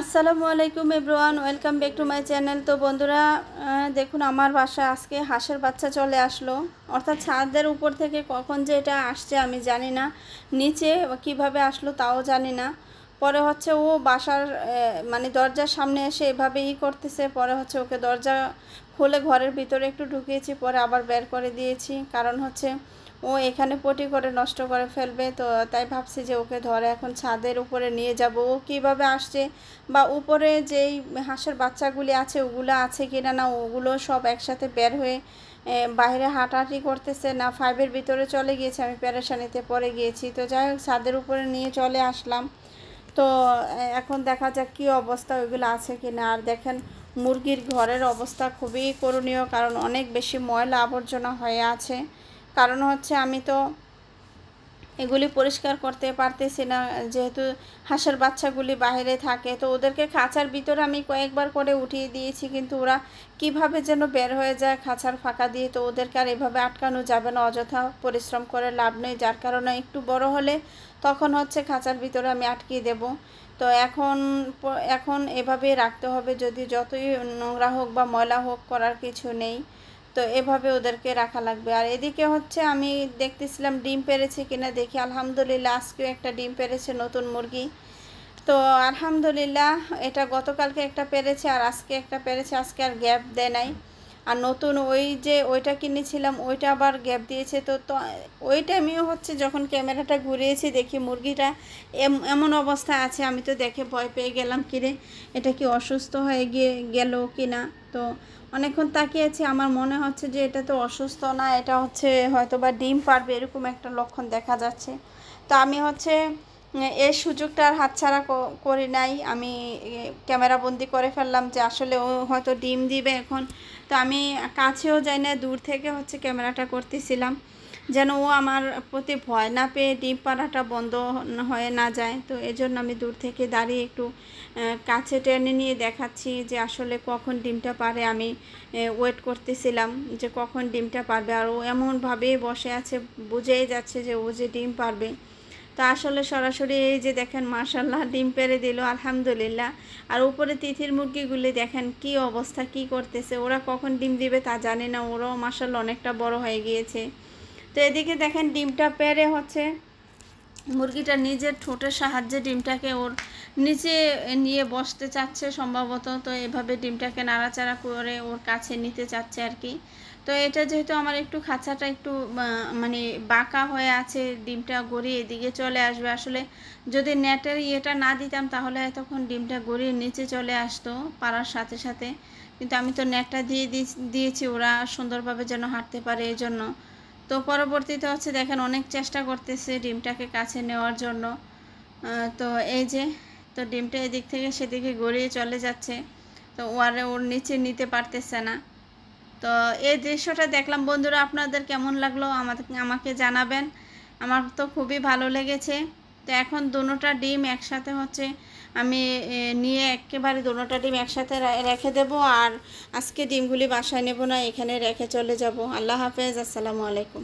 আসসালামু আলাইকুম everyone, welcome back to my channel. তো বন্ধুরা, দেখুন আমার বাসায় আজকে হাঁসের বাচ্চা চলে আসলো। অর্থাৎ ছাদের উপর থেকে কখন যে এটা আসছে আমি জানি না, নিচে কিভাবে আসলো তাও জানি না। পরে হচ্ছে ও বাসার মানে দরজার সামনে এসে এভাবে করতেছে। পরে হচ্ছে ওকে দরজা খুলে ঘরের ভিতরে একটু ঢুকিয়েছি, পরে আবার বের করে দিয়েছি। কারণ হচ্ছে ও এখানে পটি করে নষ্ট করে ফেলবে। তো তাই ভাবছি যে ওকে ধরে এখন ছাদের উপরে নিয়ে যাব। ও কীভাবে আসছে বা উপরে যেই হাঁসের বাচ্চাগুলি আছে ওগুলো আছে কি না, ওগুলো সব একসাথে বের হয়ে বাইরে হাঁটাহাঁটি করতেছে না ফাইভের ভিতরে চলে গিয়েছে, আমি পেরেশানিতে পড়ে গিয়েছি। তো যাই হোক, ছাদের উপরে নিয়ে চলে আসলাম। তো এখন দেখা যাক কী অবস্থা ওইগুলো আছে কি না। আর দেখেন মুরগির ঘরের অবস্থা খুবই করুণীয়, কারণ অনেক বেশি ময়লা আবর্জনা হয়ে আছে। কারণ হচ্ছে আমি তো এগুলি পরিষ্কার করতে পারতেছি না, যেহেতু হাঁসের বাচ্চাগুলি বাইরে থাকে। তো ওদেরকে খাঁচার ভিতরে আমি কয়েকবার করে উঠিয়ে দিয়েছি, কিন্তু ওরা কিভাবে যেন বের হয়ে যায় খাঁচার ফাঁকা দিয়ে। তো ওদেরকে আর এভাবে আটকানো যাবে না, অযথা পরিশ্রম করে লাভ নেই। যার কারণে একটু বড় হলে তখন হচ্ছে খাঁচার ভিতরে আমি আটকিয়ে দেব। তো এখন এভাবেই রাখতে হবে, যদি যতই নোংরা হোক বা ময়লা হোক, করার কিছু নেই। তো এভাবে ওদেরকে রাখা লাগবে। আর এদিকে হচ্ছে আমি দেখতেছিলাম ডিম পেড়েছে কিনা, দেখি আলহামদুলিল্লাহ আজকেও একটা ডিম পেড়েছে নতুন মুরগি। তো আলহামদুলিল্লাহ, এটা গতকালকে একটা পেরেছে আর আজকে একটা পেরেছে, আজকে আর গ্যাপ দেয় নাই। আর নতুন ওইটা কিনেছিলাম ওইটা আবার গ্যাপ দিয়েছে। তো তো ওই টাইমেও হচ্ছে যখন ক্যামেরাটা ঘুরিয়েছি দেখি মুরগিটা এমন অবস্থা আছে, আমি তো দেখে ভয় পেয়ে গেলাম, কিরে এটা কি অসুস্থ হয়ে গেল কি না। তো অনেকক্ষণ তাকিয়েছি, আমার মনে হচ্ছে যে এটা তো অসুস্থ না, এটা হচ্ছে হয়তো বা ডিম পারবে, এরকম একটা লক্ষণ দেখা যাচ্ছে। তো আমি হচ্ছে এই সুযোগটা আর হাতছাড়া করি নাই। আমি ক্যামেরাবন্দি করে ফেললাম যে আসলে ও হয়তো ডিম দিবে এখন। তো আমি কাছেও যাই না, দূর থেকে হচ্ছে ক্যামেরাটা করতেছিলাম, যেন ও আমার প্রতি ভয় না পেয়ে ডিম পাড়াটা বন্ধ হয়ে না যায়। তো এজন্য আমি দূর থেকে দাঁড়িয়ে একটু কাছে টেনে নিয়ে দেখাচ্ছি যে আসলে কখন ডিমটা পারে। আমি ওয়েট করতেছিলাম যে কখন ডিমটা পারবে। আর ও এমনভাবে বসে আছে, বুঝেই যাচ্ছে যে ও যে ডিম পারবে। তা আসলে সরাসরি এই যে দেখেন মাশাল্লাহ ডিম পেড়ে দিল আলহামদুলিল্লাহ। আর উপরে তিথির মুরগিগুলি দেখেন কি অবস্থা, কি করতেছে, ওরা কখন ডিম দিবে তা জানি না, ওরাও মাশাল্লাহ অনেকটা বড় হয়ে গিয়েছে। তো এদিকে দেখেন ডিমটা পেড়ে হচ্ছে মুরগিটা নিজের ঠোঁটের সাহায্যে ডিমটাকে ওর নিচে নিয়ে বসতে চাচ্ছে সম্ভবত। তো এভাবে ডিমটাকে নাড়াচাড়া করে ওর কাছে নিতে চাচ্ছে আর কি। তো এটা যেহেতু আমার একটু খাঁচাটা একটু মানে বাঁকা হয়ে আছে, ডিমটা গড়িয়ে এদিকে চলে আসবে। আসলে যদি নেটের ইয়েটা না দিতাম তাহলে তখন ডিমটা গড়িয়ে নিচে চলে আসতো পাড়ার সাথে সাথে। কিন্তু আমি তো নেটটা দিয়েছি ওরা সুন্দরভাবে যেন হাঁটতে পারে এই জন্য। তো পরবর্তীতে হচ্ছে দেখেন অনেক চেষ্টা করতেছে ডিমটাকে কাছে নেওয়ার জন্য। তো এই যে, তো ডিমটা এদিক থেকে সেদিকে গড়িয়ে চলে যাচ্ছে। তো ওর নিচে নিতে পারতেছে না। তো এই দৃশ্যটা দেখলাম বন্ধুরা, আপনাদের কেমন লাগলো আমাকে জানাবেন। আমার তো খুবই ভালো লেগেছে। তো এখন দুটোটা ডিম একসাথে হচ্ছে আমি নিয়ে একেবারে দুটোটা ডিম একসাথে রেখে দেব। আর আজকে ডিমগুলি বাসায় নেব না, এখানে রেখে চলে যাব। আল্লাহ হাফেজ, আসসালামু আলাইকুম।